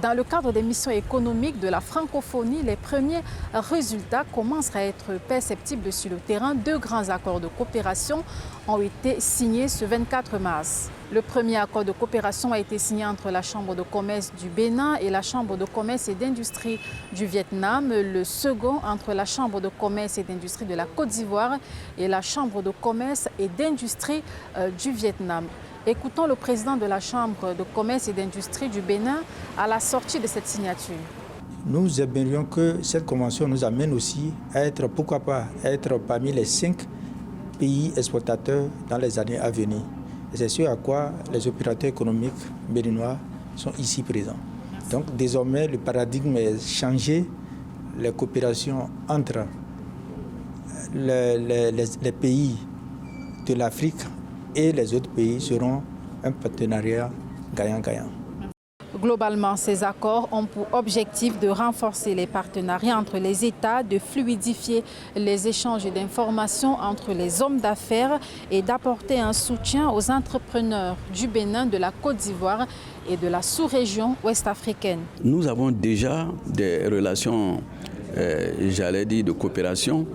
Dans le cadre des missions économiques de la francophonie, les premiers résultats commencent à être perceptibles sur le terrain. 2 grands accords de coopération ont été signés ce 24 mars. Le premier accord de coopération a été signé entre la Chambre de commerce du Bénin et la Chambre de commerce et d'industrie du Vietnam. Le second entre la Chambre de commerce et d'industrie de la Côte d'Ivoire et la Chambre de commerce et d'industrie du Vietnam. Écoutons le président de la Chambre de commerce et d'industrie du Bénin à la sortie de cette signature. Nous aimerions que cette convention nous amène aussi à être, pourquoi pas, être parmi les 5 pays exportateurs dans les années à venir. Et c'est ce à quoi les opérateurs économiques béninois sont ici présents. Donc désormais, le paradigme est changé. Les coopérations entre les pays de l'Afrique et les autres pays seront un partenariat gagnant-gagnant. Globalement, ces accords ont pour objectif de renforcer les partenariats entre les États, de fluidifier les échanges d'informations entre les hommes d'affaires et d'apporter un soutien aux entrepreneurs du Bénin, de la Côte d'Ivoire et de la sous-région ouest-africaine. Nous avons déjà des relations, j'allais dire, de coopération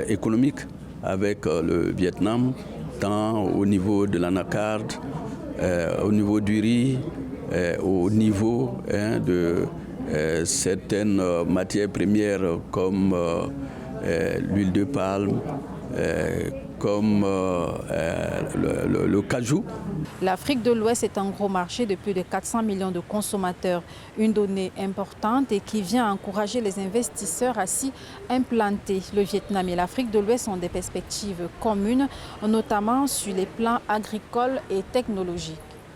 économique avec le Vietnam, tant au niveau de l'anacarde, au niveau du riz, au niveau de certaines matières premières comme l'huile de palme, comme le cajou. L'Afrique de l'Ouest est un gros marché de plus de 400 millions de consommateurs. Une donnée importante et qui vient encourager les investisseurs à s'y implanter. Le Vietnam et l'Afrique de l'Ouest ont des perspectives communes, notamment sur les plans agricoles et technologiques.